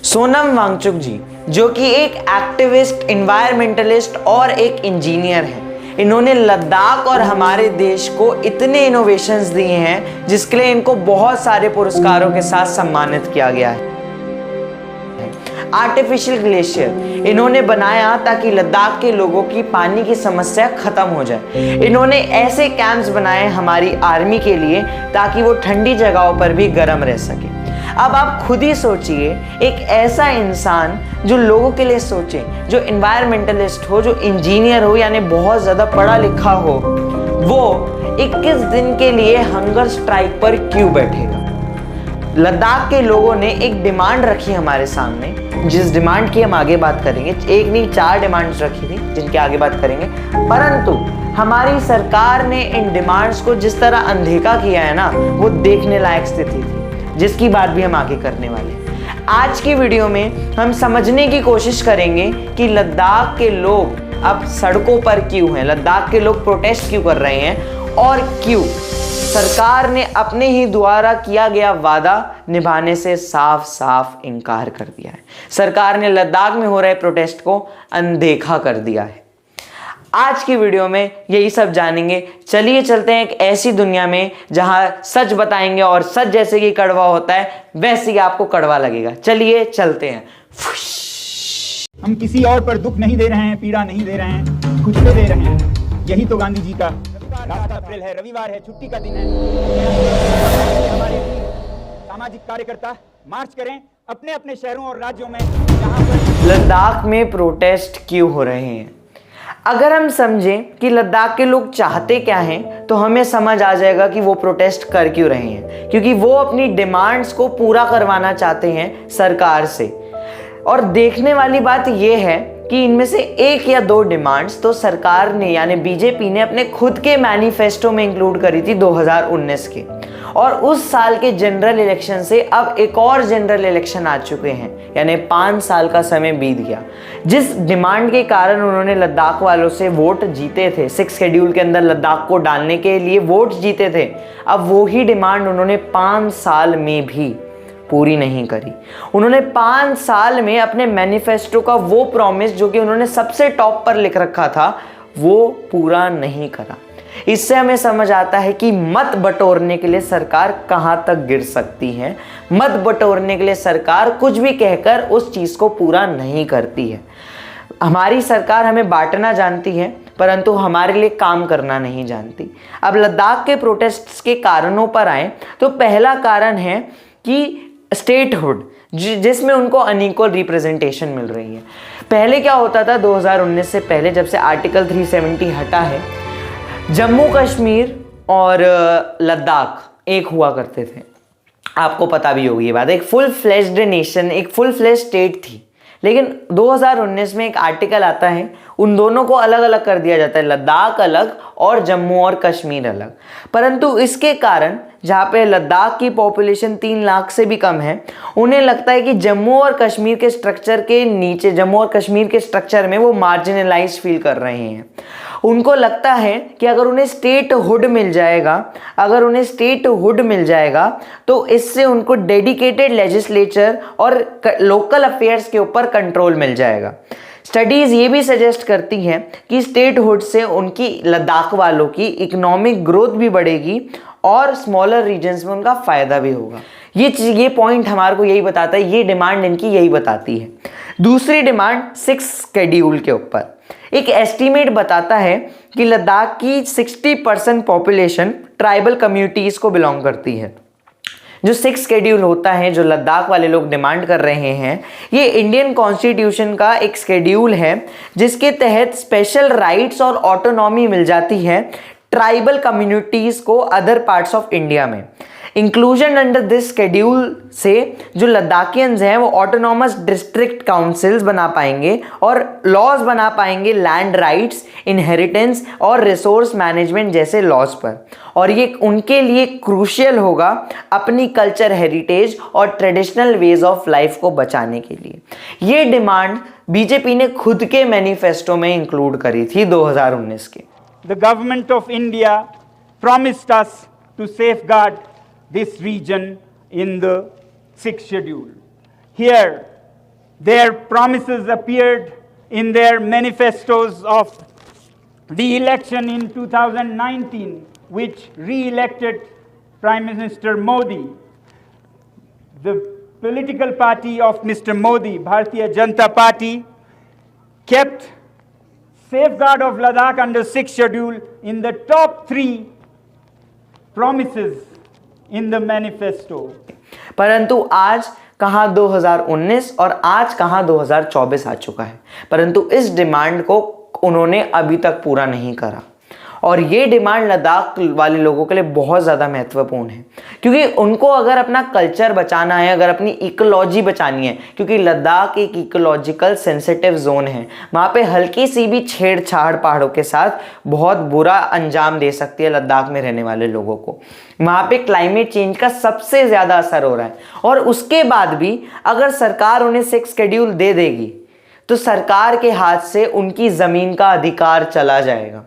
सोनम वांगचुक जी, जो कि एक एक्टिविस्ट, इन्वायरमेंटलिस्ट और एक इंजीनियर हैं, इन्होंने लद्दाख और हमारे देश को इतने इनोवेशंस दिए हैं जिसके लिए इनको बहुत सारे पुरस्कारों के साथ सम्मानित किया गया है। आर्टिफिशियल ग्लेशियर इन्होंने बनाया ताकि लद्दाख के लोगों की पानी की समस्या खत्म हो जाए। इन्होंने ऐसे कैंप्स बनाए हमारी आर्मी के लिए ताकि वो ठंडी जगहों पर भी गर्म रह सके। अब आप खुद ही सोचिए, एक ऐसा इंसान जो लोगों के लिए सोचे, जो इन्वायरमेंटलिस्ट हो, जो इंजीनियर हो, यानी बहुत ज़्यादा पढ़ा लिखा हो, वो 21 दिन के लिए हंगर स्ट्राइक पर क्यों बैठेगा। लद्दाख के लोगों ने एक डिमांड रखी हमारे सामने, जिस डिमांड की हम आगे बात करेंगे। एक नहीं 4 डिमांड्स रखी थी जिनकी आगे बात करेंगे, परंतु हमारी सरकार ने इन डिमांड्स को जिस तरह अनदेखा किया है ना, वो देखने लायक स्थिति थी, जिसकी बात भी हम आगे करने वाले हैं। आज की वीडियो में हम समझने की कोशिश करेंगे कि लद्दाख के लोग अब सड़कों पर क्यों हैं, लद्दाख के लोग प्रोटेस्ट क्यों कर रहे हैं और क्यों सरकार ने अपने ही द्वारा किया गया वादा निभाने से साफ साफ इनकार कर दिया है। सरकार ने लद्दाख में हो रहे प्रोटेस्ट को अनदेखा कर दिया है। आज की वीडियो में यही सब जानेंगे। चलिए चलते हैं एक ऐसी दुनिया में जहां सच बताएंगे और सच जैसे कि कड़वा होता है वैसे ही आपको कड़वा लगेगा। चलिए चलते हैं। हम किसी और पर दुख नहीं दे रहे हैं, पीड़ा नहीं दे रहे हैं, खुद को दे रहे हैं। यही तो गांधी जी का 7 अप्रैल है, रविवार है, छुट्टी का दिन है। हमारे सामाजिक कार्यकर्ता मार्च करें अपने अपने शहरों और राज्यों में जहां पर लद्दाख में प्रोटेस्ट क्यों हो रहे हैं। अगर हम समझें कि लद्दाख के लोग चाहते क्या हैं, तो हमें समझ आ जाएगा कि वो प्रोटेस्ट कर क्यों रहे हैं। क्योंकि वो अपनी डिमांड्स को पूरा करवाना चाहते हैं सरकार से। और देखने वाली बात यह है कि इनमें से 1 या 2 डिमांड्स तो सरकार ने यानी बीजेपी ने अपने खुद के मैनिफेस्टो में इंक्लूड करी थी 2019 के। और उस साल के जनरल इलेक्शन से अब एक और जनरल इलेक्शन आ चुके हैं, यानी 5 साल का समय बीत गया। जिस डिमांड के कारण उन्होंने लद्दाख वालों से वोट जीते थे, 6 शेड्यूल के अंदर लद्दाख को डालने के लिए वोट जीते थे, अब वो ही डिमांड उन्होंने 5 साल में भी पूरी नहीं करी। उन्होंने 5 साल में अपने मैनिफेस्टो का वो प्रॉमिस जो कि उन्होंने सबसे टॉप पर लिख रखा था, वो पूरा नहीं करा। इससे हमें समझ आता है कि मत बटोरने के लिए सरकार कहां तक गिर सकती है। मत बटोरने के लिए सरकार कुछ भी कहकर उस चीज को पूरा नहीं करती है। हमारी सरकार हमें बांटना जानती है, परंतु हमारे लिए काम करना नहीं जानती। अब लद्दाख के प्रोटेस्ट्स के कारणों पर आए तो पहला कारण है कि स्टेटहुड, जिसमें उनको अनइक्वल रिप्रेजेंटेशन मिल रही है। पहले क्या होता था, 2019 से पहले जब से आर्टिकल 370 हटा है, जम्मू कश्मीर और लद्दाख एक हुआ करते थे। आपको पता भी होगी ये बात। एक फुल फ्लेज्ड नेशन, एक फुल फ्लेज्ड स्टेट थी। लेकिन 2019 में एक आर्टिकल आता है, उन दोनों को अलग अलग कर दिया जाता है, लद्दाख अलग और जम्मू और कश्मीर अलग। परंतु इसके कारण जहाँ पे लद्दाख की पॉपुलेशन 3 लाख से भी कम है, उन्हें लगता है कि जम्मू और कश्मीर के स्ट्रक्चर के नीचे, जम्मू और कश्मीर के स्ट्रक्चर में वो मार्जिनलाइज फील कर रहे हैं। उनको लगता है कि अगर उन्हें स्टेटहुड मिल जाएगा, तो इससे उनको डेडिकेटेड लेजिस्लेचर और लोकल अफेयर्स के ऊपर कंट्रोल मिल जाएगा। स्टडीज ये भी सजेस्ट करती हैं कि स्टेटहुड से उनकी, लद्दाख वालों की इकोनॉमिक ग्रोथ भी बढ़ेगी और स्मॉलर रीजन्स में उनका फायदा भी होगा। ये पॉइंट हमारे को यही बताता है, ये डिमांड इनकी यही बताती है। दूसरी डिमांड 6 शेड्यूल के ऊपर। एक एस्टीमेट बताता है कि लद्दाख की 60% पॉपुलेशन ट्राइबल कम्युनिटीज को बिलोंग करती है। जो 6 शेड्यूल होता है, जो लद्दाख वाले लोग डिमांड कर रहे हैं, ये इंडियन कॉन्स्टिट्यूशन का एक शेड्यूल है जिसके तहत स्पेशल राइट्स और ऑटोनॉमी मिल जाती है ट्राइबल कम्युनिटीज को अदर पार्ट्स ऑफ इंडिया में। इंक्लूजन अंडर दिस शेड्यूल से जो लद्दाखियंस हैं वो ऑटोनॉमस डिस्ट्रिक्ट काउंसिल्स बना पाएंगे और लॉज बना पाएंगे लैंड राइट्स, इनहेरिटेंस और रिसोर्स मैनेजमेंट जैसे लॉज पर। और ये उनके लिए क्रूशियल होगा अपनी कल्चर हेरिटेज और ट्रेडिशनल वेज ऑफ लाइफ को बचाने के लिए। ये डिमांड बीजेपी ने खुद के मैनिफेस्टो में इंक्लूड करी थी 2019 के। the government of India promised us to safeguard this region in the 6th schedule. Here Their promises appeared in their manifestos of re-election in 2019, which re-elected Prime Minister Modi. The political party of Mr. Modi, Bharatiya Janata Party, kept safeguard of Ladakh under 6th schedule in the top 3 promises in the manifesto. परंतु आज कहाँ 2019 और आज कहाँ 2024 आ चुका है, परंतु इस डिमांड को उन्होंने अभी तक पूरा नहीं करा। और ये डिमांड लद्दाख वाले लोगों के लिए बहुत ज़्यादा महत्वपूर्ण है, क्योंकि उनको अगर अपना कल्चर बचाना है, अगर अपनी इकोलॉजी बचानी है, क्योंकि लद्दाख एक इकोलॉजिकल सेंसिटिव जोन है, वहाँ पे हल्की सी भी छेड़छाड़ पहाड़ों के साथ बहुत बुरा अंजाम दे सकती है लद्दाख में रहने वाले लोगों को। वहाँ पे क्लाइमेट चेंज का सबसे ज़्यादा असर हो रहा है, और उसके बाद भी अगर सरकार उन्हें 6th शेड्यूल दे देगी तो सरकार के हाथ से उनकी ज़मीन का अधिकार चला जाएगा।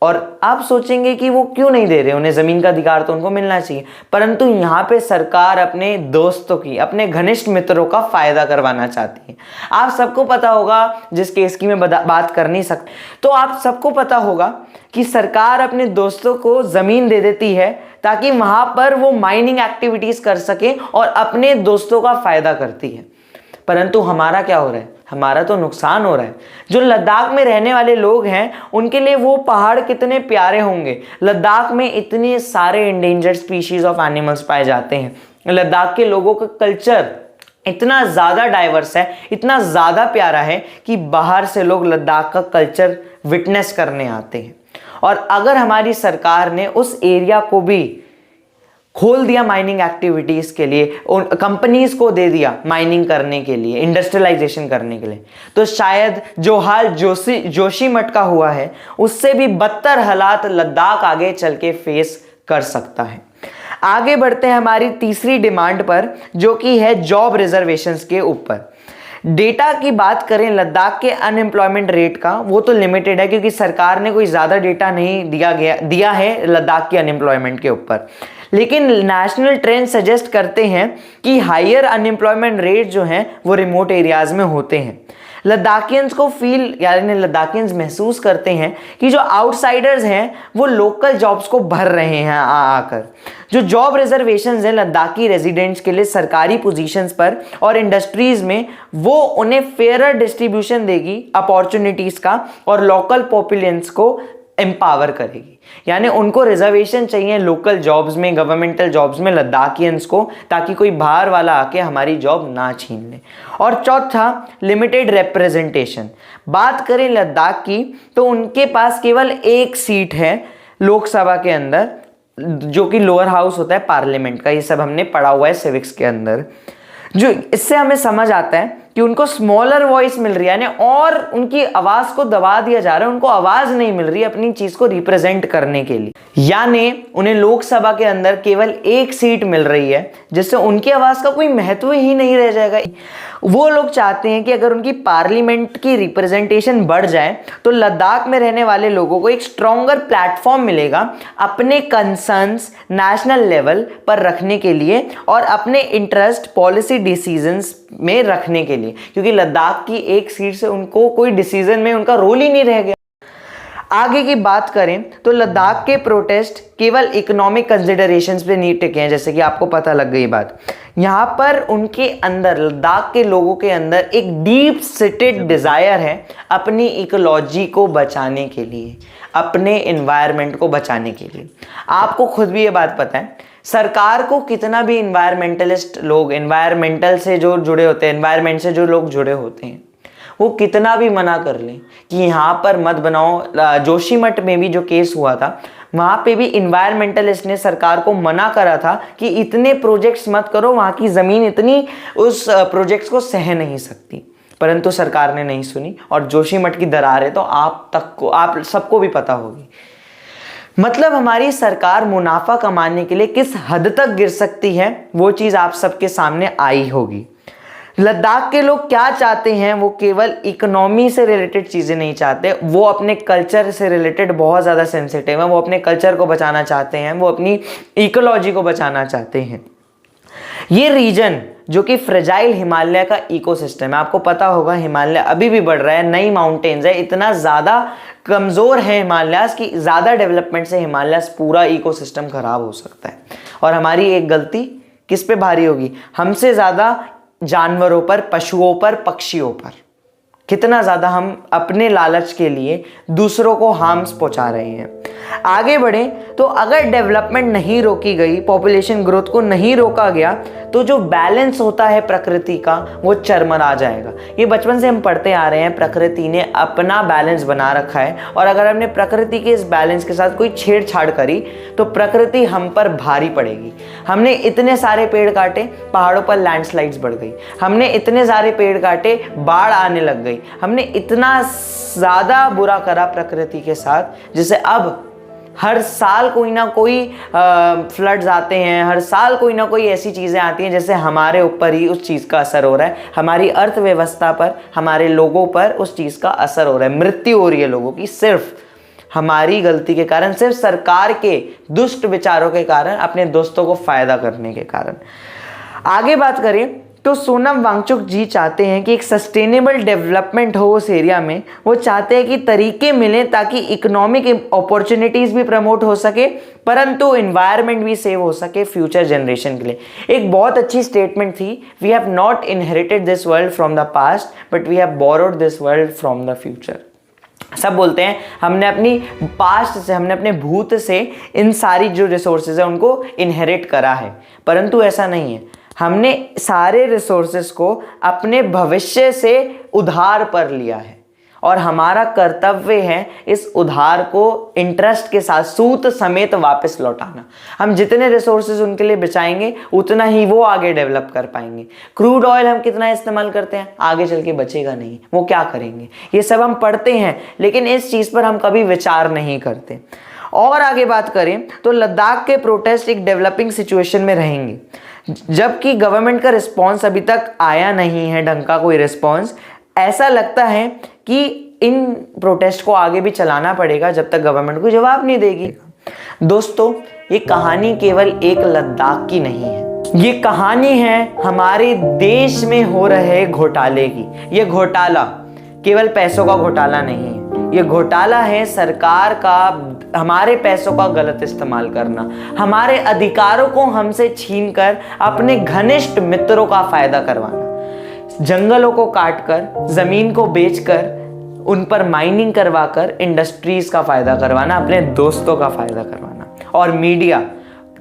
और आप सोचेंगे कि वो क्यों नहीं दे रहे, उन्हें ज़मीन का अधिकार तो उनको मिलना चाहिए, परंतु यहाँ पे सरकार अपने दोस्तों की, अपने घनिष्ठ मित्रों का फ़ायदा करवाना चाहती है। आप सबको पता होगा, जिस केस की मैं बात कर नहीं सकती, तो आप सबको पता होगा कि सरकार अपने दोस्तों को ज़मीन दे देती है ताकि वहाँ पर वो माइनिंग एक्टिविटीज़ कर सके और अपने दोस्तों का फ़ायदा करती है। परंतु हमारा क्या हो रहा है, हमारा तो नुकसान हो रहा है। जो लद्दाख में रहने वाले लोग हैं उनके लिए वो पहाड़ कितने प्यारे होंगे। लद्दाख में इतने सारे इंडेंजर्ड स्पीशीज ऑफ एनिमल्स पाए जाते हैं। लद्दाख के लोगों का कल्चर इतना ज़्यादा डाइवर्स है, इतना ज़्यादा प्यारा है कि बाहर से लोग लद्दाख का कल्चर विटनेस करने आते हैं। और अगर हमारी सरकार ने उस एरिया को भी खोल दिया माइनिंग एक्टिविटीज़ के लिए, उन कंपनीज को दे दिया माइनिंग करने के लिए, इंडस्ट्रियलाइजेशन करने के लिए, तो शायद जो हाल जोशीमठ का हुआ है उससे भी बदतर हालात लद्दाख आगे चल के फेस कर सकता है। आगे बढ़ते हैं हमारी तीसरी डिमांड पर, जो कि है जॉब रिजर्वेशंस के ऊपर। डेटा की बात करें लद्दाख के अनएम्प्लॉयमेंट रेट का, वो तो लिमिटेड है क्योंकि सरकार ने कोई ज़्यादा डेटा नहीं दिया है लद्दाख के अनएम्प्लॉयमेंट के ऊपर, लेकिन नेशनल ट्रेंड सजेस्ट करते हैं कि हायर अनएम्प्लॉयमेंट रेट जो हैं वो रिमोट एरियाज़ में होते हैं। लद्दाखियंस को यानी लद्दाखियंस महसूस करते हैं कि जो आउटसाइडर्स हैं वो लोकल जॉब्स को भर रहे हैं आकर। जो जॉब रिजर्वेशंस हैं लद्दाखी रेजिडेंट्स के लिए सरकारी पोजीशंस पर और इंडस्ट्रीज़ में, वो उन्हें फेयर डिस्ट्रीब्यूशन देगी अपॉर्चुनिटीज़ का और लोकल पॉपुलेंस को एम्पावर करेगी। यानी उनको रिजर्वेशन चाहिए लोकल जॉब्स में, गवर्नमेंटल जॉब्स में लद्दाखियंस को, ताकि कोई बाहर वाला आके हमारी जॉब ना छीन ले। और चौथा, लिमिटेड रिप्रेजेंटेशन। बात करें लद्दाख की तो उनके पास केवल एक सीट है लोकसभा के अंदर, जो कि लोअर हाउस होता है पार्लियामेंट का। ये सब हमने पढ़ा हुआ है सिविक्स के अंदर। जो इससे हमें समझ आता है कि उनको स्मॉलर वॉइस मिल रही है, यानी और उनकी आवाज़ को दबा दिया जा रहा है, उनको आवाज़ नहीं मिल रही अपनी चीज़ को रिप्रेजेंट करने के लिए। यानी उन्हें लोकसभा के अंदर केवल एक सीट मिल रही है, जिससे उनकी आवाज़ का कोई महत्व ही नहीं रह जाएगा। वो लोग चाहते हैं कि अगर उनकी पार्लियामेंट की रिप्रेजेंटेशन बढ़ जाए तो लद्दाख में रहने वाले लोगों को एक स्ट्रॉन्गर प्लेटफॉर्म मिलेगा अपने कंसर्न्स नेशनल लेवल पर रखने के लिए और अपने इंटरेस्ट पॉलिसी डिसीजंस में रखने के लिए, क्योंकि लद्दाख की एक सीट से उनको कोई डिसीजन में उनका रोल ही नहीं रह गया। आगे की बात करें तो लद्दाख के प्रोटेस्ट केवल इकोनॉमिक कंसिडरेशंस पे नहीं टिके हैं, जैसे कि आपको पता लग गई बात। यहाँ पर उनके अंदर, लद्दाख के लोगों के अंदर एक डीप सिटेड डिज़ायर है अपनी इकोलॉजी को बचाने के लिए, अपने इन्वायरमेंट को बचाने के लिए। आपको खुद भी ये बात पता है, सरकार को कितना भी इन्वायरमेंटलिस्ट लोग, इन्वायरमेंटल से जो जुड़े होते हैं, इन्वायरमेंट से जो लोग जुड़े होते हैं, वो कितना भी मना कर लें कि यहाँ पर मत बनाओ। जोशीमठ में भी जो केस हुआ था, वहाँ पे भी इन्वायरमेंटलिस्ट ने सरकार को मना करा था कि इतने प्रोजेक्ट्स मत करो, वहाँ की ज़मीन इतनी उस प्रोजेक्ट्स को सह नहीं सकती, परंतु सरकार ने नहीं सुनी और जोशीमठ की दरारें तो आप सबको भी पता होगी। मतलब हमारी सरकार मुनाफा कमाने के लिए किस हद तक गिर सकती है, वो चीज़ आप सबके सामने आई होगी। लद्दाख के लोग क्या चाहते हैं, वो केवल इकोनॉमी से रिलेटेड चीज़ें नहीं चाहते, वो अपने कल्चर से रिलेटेड बहुत ज़्यादा सेंसिटिव हैं। वो अपने कल्चर को बचाना चाहते हैं, वो अपनी इकोलॉजी को बचाना चाहते हैं। ये रीजन जो कि फ्रेजाइल हिमालय का इकोसिस्टम है। आपको पता होगा हिमालय अभी भी बढ़ रहा है, नई माउंटेन्स है, इतना ज़्यादा कमज़ोर है हिमालयास कि ज़्यादा डेवलपमेंट से हिमालयास पूरा इकोसिस्टम खराब हो सकता है। और हमारी एक गलती किस पे भारी होगी? हमसे ज़्यादा जानवरों पर, पशुओं पर, पक्षियों पर। कितना ज़्यादा हम अपने लालच के लिए दूसरों को हार्म्स पहुंचा रहे हैं। आगे बढ़ें तो अगर डेवलपमेंट नहीं रोकी गई, पॉपुलेशन ग्रोथ को नहीं रोका गया, तो जो बैलेंस होता है प्रकृति का वो चरमरा जाएगा। ये बचपन से हम पढ़ते आ रहे हैं, प्रकृति ने अपना बैलेंस बना रखा है, और अगर हमने प्रकृति के इस बैलेंस के साथ कोई छेड़छाड़ करी तो प्रकृति हम पर भारी पड़ेगी। हमने इतने सारे पेड़ काटे, पहाड़ों पर लैंडस्लाइड्स बढ़ गई। हमने इतने सारे पेड़ काटे, बाढ़ आने लग गई। हमने इतना ज़्यादा बुरा करा प्रकृति के साथ, जिसे अब हर साल कोई ना कोई फ्लड्स आते हैं, हर साल कोई ना कोई ऐसी चीज़ें आती हैं जैसे हमारे ऊपर ही उस चीज़ का असर हो रहा है, हमारी अर्थव्यवस्था पर, हमारे लोगों पर उस चीज़ का असर हो रहा है। मृत्यु हो रही है लोगों की सिर्फ हमारी गलती के कारण, सिर्फ सरकार के दुष्ट विचारों के कारण, अपने दोस्तों को फायदा करने के कारण। आगे बात करें तो सोनम वांगचुक जी चाहते हैं कि एक सस्टेनेबल डेवलपमेंट हो उस एरिया में। वो चाहते हैं कि तरीके मिलें ताकि इकोनॉमिक अपॉर्चुनिटीज़ भी प्रमोट हो सके, परंतु एनवायरनमेंट भी सेव हो सके फ्यूचर जनरेशन के लिए। एक बहुत अच्छी स्टेटमेंट थी, we have not inherited this world from the past but we have borrowed this world from the future. सब बोलते हैं हमने अपनी पास्ट से, हमने अपने भूत से इन सारी जो रिसोर्सेज है उनको इनहेरिट करा है, परंतु ऐसा नहीं है। हमने सारे रिसोर्सेस को अपने भविष्य से उधार पर लिया है, और हमारा कर्तव्य है इस उधार को इंटरेस्ट के साथ, सूद समेत वापस लौटाना। हम जितने रिसोर्सेज उनके लिए बचाएंगे उतना ही वो आगे डेवलप कर पाएंगे। क्रूड ऑयल हम कितना इस्तेमाल करते हैं, आगे चल के बचेगा नहीं, वो क्या करेंगे? ये सब हम पढ़ते हैं, लेकिन इस चीज़ पर हम कभी विचार नहीं करते। और आगे बात करें तो लद्दाख के प्रोटेस्ट एक डेवलपिंग सिचुएशन में रहेंगे, जबकि गवर्नमेंट का रिस्पॉन्स अभी तक आया नहीं है, ढंग का कोई रिस्पॉन्स। ऐसा लगता है कि इन प्रोटेस्ट को आगे भी चलाना पड़ेगा जब तक गवर्नमेंट को जवाब नहीं देगी। दोस्तों, ये कहानी केवल एक लद्दाख की नहीं है, ये कहानी है हमारे देश में हो रहे घोटाले की। ये घोटाला केवल पैसों का घोटाला नहीं है, ये घोटाला है सरकार का हमारे पैसों का गलत इस्तेमाल करना, हमारे अधिकारों को हमसे छीनकर अपने घनिष्ठ मित्रों का फायदा करवाना, जंगलों को काटकर, जमीन को बेचकर, उन पर माइनिंग करवाकर इंडस्ट्रीज का फायदा करवाना, अपने दोस्तों का फायदा करवाना। और मीडिया,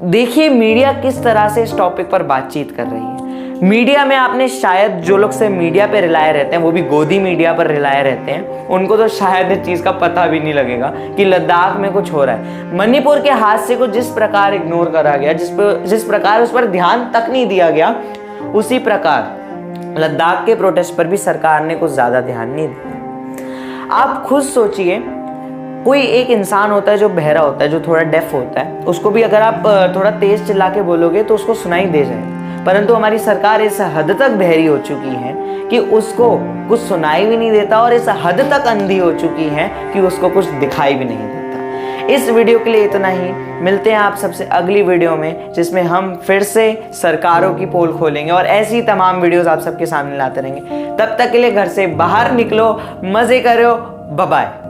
देखिए मीडिया किस तरह से इस टॉपिक पर बातचीत कर रही है। मीडिया में आपने शायद, जो लोग से मीडिया पे रिलाय रहते हैं, वो भी गोदी मीडिया पर रिलाय रहते हैं, उनको तो शायद इस चीज़ का पता भी नहीं लगेगा कि लद्दाख में कुछ हो रहा है। मणिपुर के हादसे को जिस प्रकार इग्नोर करा गया, जिस प्रकार उस पर ध्यान तक नहीं दिया गया, उसी प्रकार लद्दाख के प्रोटेस्ट पर भी सरकार ने कुछ ज़्यादा ध्यान नहीं दिया। आप खुद सोचिए, कोई एक इंसान होता है जो बहरा होता है, जो थोड़ा डेफ होता है, उसको भी अगर आप थोड़ा तेज चिल्ला के बोलोगे तो उसको सुनाई दे जाए, परंतु हमारी सरकार इस हद तक बहरी हो चुकी है कि उसको कुछ सुनाई भी नहीं देता, और इस हद तक अंधी हो चुकी है कि उसको कुछ दिखाई भी नहीं देता। इस वीडियो के लिए इतना ही। मिलते हैं आप सबसे अगली वीडियो में, जिसमें हम फिर से सरकारों की पोल खोलेंगे और ऐसी तमाम वीडियोस आप सबके सामने लाते रहेंगे। तब तक के लिए घर से बाहर निकलो, मजे करो, बाय बाय।